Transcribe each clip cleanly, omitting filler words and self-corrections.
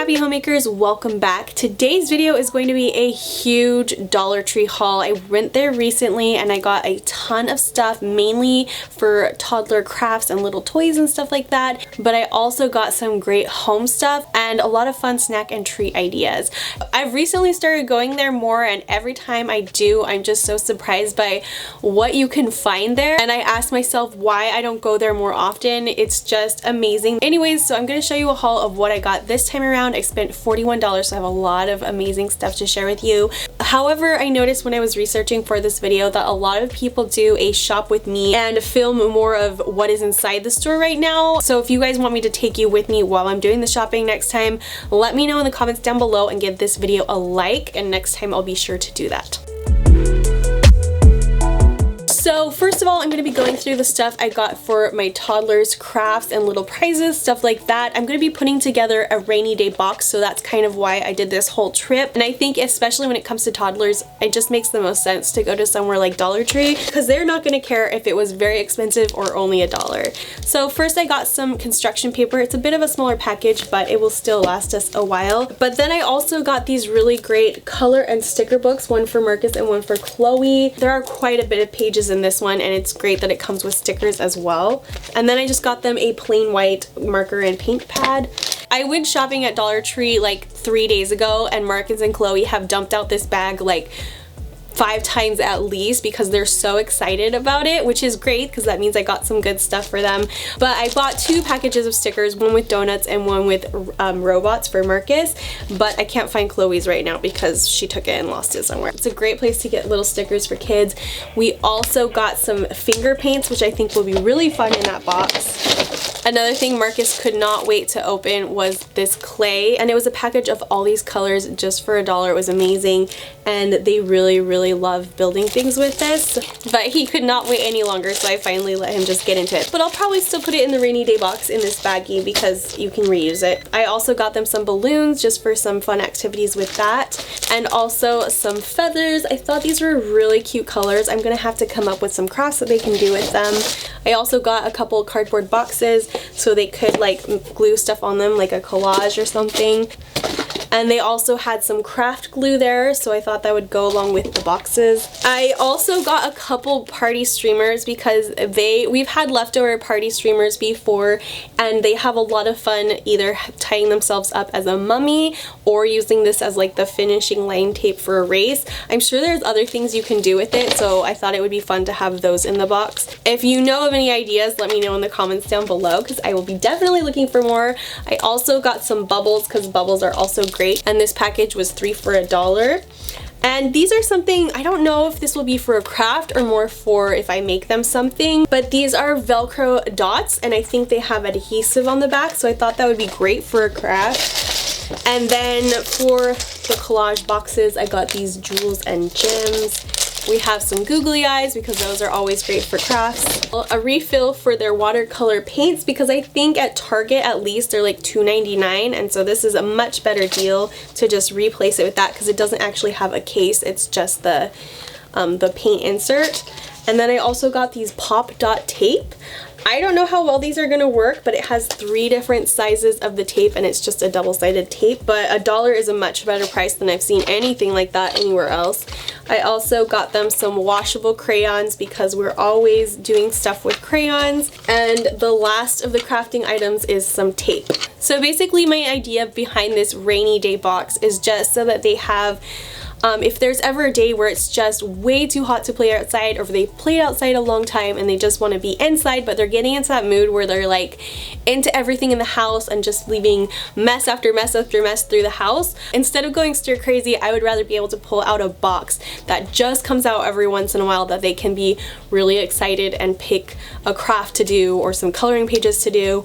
happy homemakers, welcome back. Today's video is going to be a huge Dollar Tree haul. I went there recently and I got a ton of stuff, mainly for toddler crafts and little toys and stuff like that, but I also got some great home stuff and a lot of fun snack and treat ideas. I've recently started going there more, and every time I do, I'm just so surprised by what you can find there, and I ask myself why I don't go there more often. It's just amazing. Anyways, so I'm going to show you a haul of what I got this time around. I spent $41, so I have a lot of amazing stuff to share with you. However, I noticed when I was researching for this video that a lot of people do a shop with me and film more of what is inside the store right now. So if you guys want me to take you with me while I'm doing the shopping next time, let me know in the comments down below and give this video a like, and next time I'll be sure to do that. So first of all, I'm going to be going through the stuff I got for my toddlers crafts and little prizes, stuff like that. I'm going to be putting together a rainy day box, so that's kind of why I did this whole trip. And I think especially when it comes to toddlers, it just makes the most sense to go to somewhere like Dollar Tree, because they're not going to care if it was very expensive or only $1. So first I got some construction paper. It's a bit of a smaller package, but it will still last us a while. But then I also got these really great color and sticker books, one for Marcus and one for Chloe. There are quite a bit of pages in this one, and it's great that it comes with stickers as well. And then I just got them a plain white marker and paint pad. I went shopping at Dollar Tree like 3 days ago, and Marcus and Chloe have dumped out this bag like 5 times at least because they're so excited about it, which is great because that means I got some good stuff for them. But I bought 2 packages of stickers, one with donuts and one with robots for Marcus, but I can't find Chloe's right now because she took it and lost it somewhere. It's a great place to get little stickers for kids. We also got some finger paints, which I think will be really fun in that box. Another thing Marcus could not wait to open was this clay, and it was a package of all these colors just for $1. It was amazing, and they really love building things with this, but he could not wait any longer, so I finally let him just get into it. But I'll probably still put it in the rainy day box in this baggie because you can reuse it. I also got them some balloons just for some fun activities with that, and also some feathers. I thought these were really cute colors. I'm gonna have to come up with some crafts that they can do with them. I also got a couple cardboard boxes so they could like glue stuff on them, like a collage or something. And they also had some craft glue there, so I thought that would go along with the boxes. I also got a couple party streamers because we've had leftover party streamers before, and they have a lot of fun either tying themselves up as a mummy or using this as like the finishing line tape for a race. I'm sure there's other things you can do with it, so I thought it would be fun to have those in the box. If you know of any ideas, let me know in the comments down below because I will be definitely looking for more. I also got some bubbles because bubbles are also great, and this package was 3 for $1. And these are something, I don't know if this will be for a craft or more for if I make them something, but these are Velcro dots, and I think they have adhesive on the back, so I thought that would be great for a craft. And then for the collage boxes, I got these jewels and gems. We have some googly eyes because those are always great for crafts. A refill for their watercolor paints because I think at Target at least they're like $2.99, and so this is a much better deal to just replace it with that because it doesn't actually have a case, it's just the paint insert. And then I also got these pop dot tape. I don't know how well these are gonna work, but it has 3 different sizes of the tape, and it's just a double-sided tape, but $1 is a much better price than I've seen anything like that anywhere else. I also got them some washable crayons because we're always doing stuff with crayons. And the last of the crafting items is some tape. So basically my idea behind this rainy day box is just so that they have if there's ever a day where it's just way too hot to play outside, or if they played outside a long time and they just want to be inside, but they're getting into that mood where they're like into everything in the house and just leaving mess after mess after mess through the house, instead of going stir crazy, I would rather be able to pull out a box that just comes out every once in a while that they can be really excited and pick a craft to do or some coloring pages to do,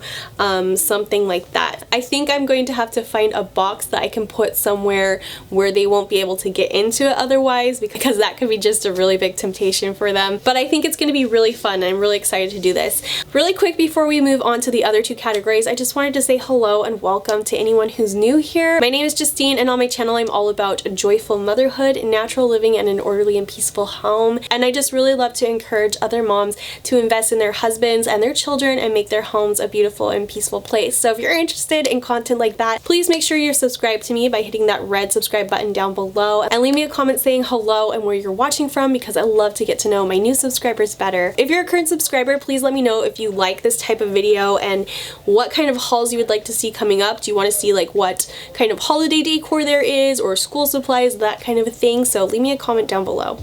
something like that. I think I'm going to have to find a box that I can put somewhere where they won't be able to get get into it otherwise, because that could be just a really big temptation for them. But I think it's going to be really fun, and I'm really excited to do this. Really quick before we move on to the other two categories, I just wanted to say hello and welcome to anyone who's new here. My name is Justine, and on my channel I'm all about joyful motherhood, natural living, and an orderly and peaceful home. And I just really love to encourage other moms to invest in their husbands and their children and make their homes a beautiful and peaceful place. So if you're interested in content like that, please make sure you're subscribed to me by hitting that red subscribe button down below, and leave me a comment saying hello and where you're watching from, because I love to get to know my new subscribers better. If you're a current subscriber, please let me know if you like this type of video and what kind of hauls you would like to see coming up. Do you want to see like what kind of holiday decor there is, or school supplies, that kind of a thing? So leave me a comment down below.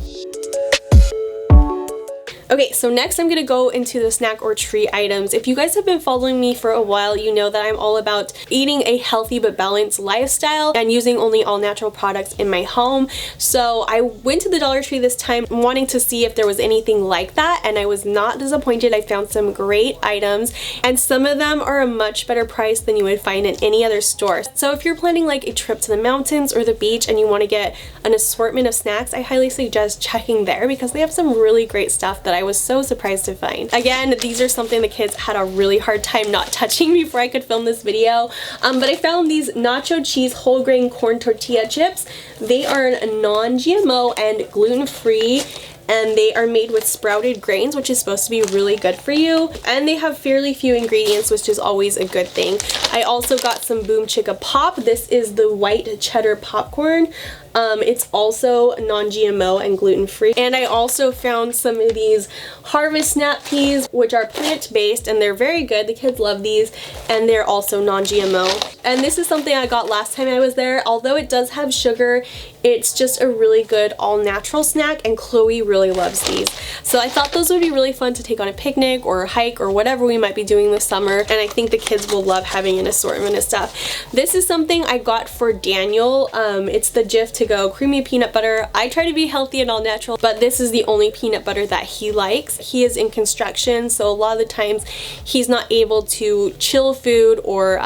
Okay, so next I'm gonna go into the snack or treat items. If you guys have been following me for a while, you know that I'm all about eating a healthy but balanced lifestyle and using only all natural products in my home. So I went to the Dollar Tree this time wanting to see if there was anything like that, and I was not disappointed. I found some great items, and some of them are a much better price than you would find in any other store. So if you're planning like a trip to the mountains or the beach and you want to get an assortment of snacks, I highly suggest checking there, because they have some really great stuff that I was so surprised to find. Again, these are something the kids had a really hard time not touching before I could film this video. But I found these nacho cheese whole grain corn tortilla chips. They are non-GMO and gluten-free, and they are made with sprouted grains, which is supposed to be really good for you. And they have fairly few ingredients, which is always a good thing. I also got some Boom Chicka Pop. This is the white cheddar popcorn. It's also non-GMO and gluten-free. And I also found some of these Harvest Snap Peas, which are plant-based, and they're very good. The kids love these, and they're also non-GMO. And this is something I got last time I was there. Although it does have sugar, it's just a really good all-natural snack, and Chloe really loves these. So I thought those would be really fun to take on a picnic or a hike or whatever we might be doing this summer, and I think the kids will love having an assortment of stuff. This is something I got for Daniel. It's the Jif to Go creamy peanut butter. I try to be healthy and all natural, but this is the only peanut butter that he likes. He is in construction, so a lot of the times he's not able to chill food or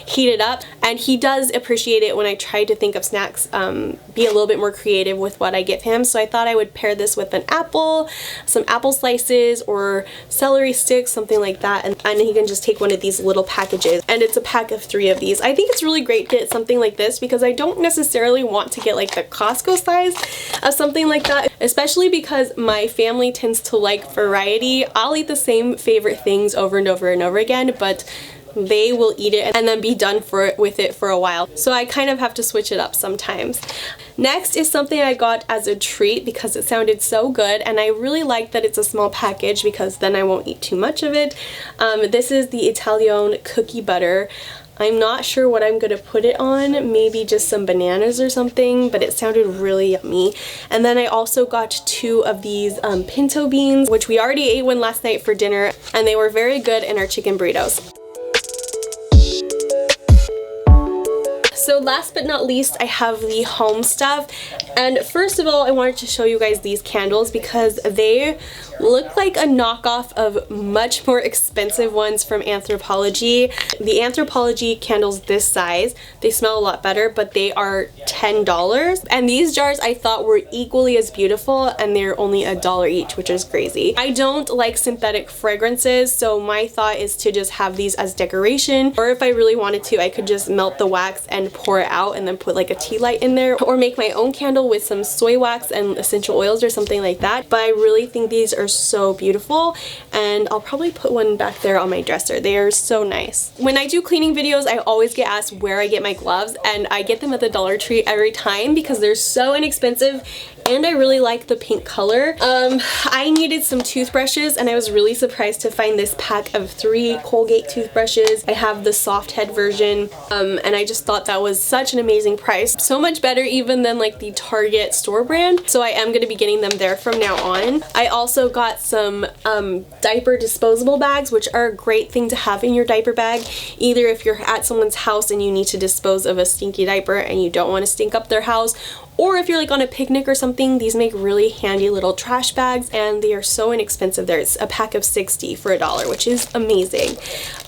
heat it up, and he does appreciate it when I try to think of snacks, be a little bit more creative with what I give him. So I thought I would pair this with an apple, some apple slices, or celery sticks, something like that, and he can just take one of these little packages, and it's a pack of 3 of these. I think it's really great to get something like this, because I don't necessarily want to get like the Costco size of something like that, especially because my family tends to like variety. I'll eat the same favorite things over and over and over again, but they will eat it and then be done with it for a while. So I kind of have to switch it up sometimes. Next is something I got as a treat because it sounded so good, and I really like that it's a small package because then I won't eat too much of it. This is the Italian cookie butter. I'm not sure what I'm gonna put it on, maybe just some bananas or something, but it sounded really yummy. And then I also got 2 of these pinto beans, which we already ate one last night for dinner, and they were very good in our chicken burritos. So last but not least, I have the home stuff. And first of all, I wanted to show you guys these candles because they look like a knockoff of much more expensive ones from Anthropologie. The Anthropologie candles this size, they smell a lot better, but they are $10. And these jars I thought were equally as beautiful, and they're only $1 each, which is crazy. I don't like synthetic fragrances, so my thought is to just have these as decoration, or if I really wanted to, I could just melt the wax and pour it out and then put like a tea light in there, or make my own candle with some soy wax and essential oils or something like that. But I really think these are so beautiful, and I'll probably put one back there on my dresser. They are so nice. When I do cleaning videos, I always get asked where I get my gloves, and I get them at the Dollar Tree every time because they're so inexpensive, and I really like the pink color. I needed some toothbrushes, and I was really surprised to find this pack of 3 Colgate toothbrushes. I have the soft head version, and I just thought that was such an amazing price. So much better even than like the Target store brand, so I am going to be getting them there from now on. I also got some diaper disposable bags, which are a great thing to have in your diaper bag, either if you're at someone's house and you need to dispose of a stinky diaper and you don't want to stink up their house, Or if you're like on a picnic or something, these make really handy little trash bags, and they are so inexpensive. There's a pack of 60 for $1, which is amazing.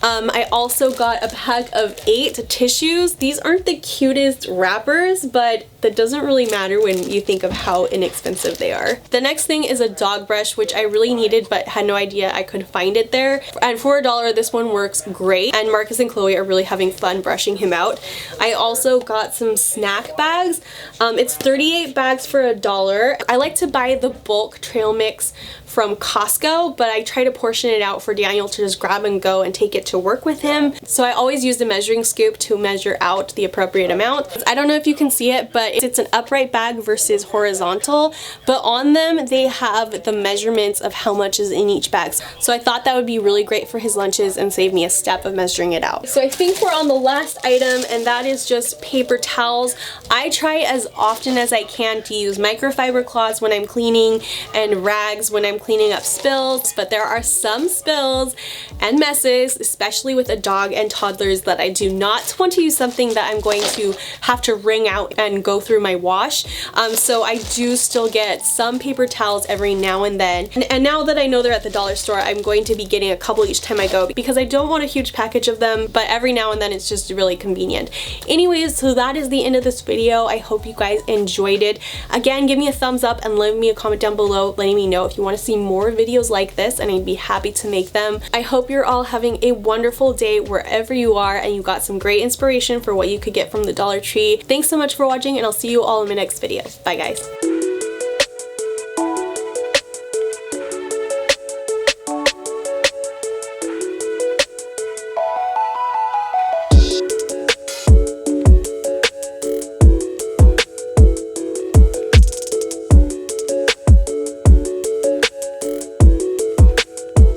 I also got a pack of 8 tissues. These aren't the cutest wrappers, but that doesn't really matter when you think of how inexpensive they are. The next thing is a dog brush, which I really needed but had no idea I could find it there. And for $1, this one works great, and Marcus and Chloe are really having fun brushing him out. I also got some snack bags. It's 38 bags for $1. I like to buy the bulk trail mix from Costco, but I try to portion it out for Daniel to just grab and go and take it to work with him. So I always use the measuring scoop to measure out the appropriate amount. I don't know if you can see it, but it's an upright bag versus horizontal, but on them they have the measurements of how much is in each bag. So I thought that would be really great for his lunches and save me a step of measuring it out. So I think we're on the last item, and that is just paper towels. I try as often as I can to use microfiber cloths when I'm cleaning and rags when I'm cleaning up spills, but there are some spills and messes, especially with a dog and toddlers, that I do not want to use something that I'm going to have to wring out and go through my wash. So I do still get some paper towels every now and then. And now that I know they're at the dollar store, I'm going to be getting a couple each time I go because I don't want a huge package of them, but every now and then it's just really convenient. Anyways, so that is the end of this video. I hope you guys enjoyed it. Again, give me a thumbs up and leave me a comment down below letting me know if you want to see more videos like this, and I'd be happy to make them. I hope you're all having a wonderful day wherever you are, and you got some great inspiration for what you could get from the Dollar Tree. Thanks so much for watching, and I'll see you all in my next video. Bye guys.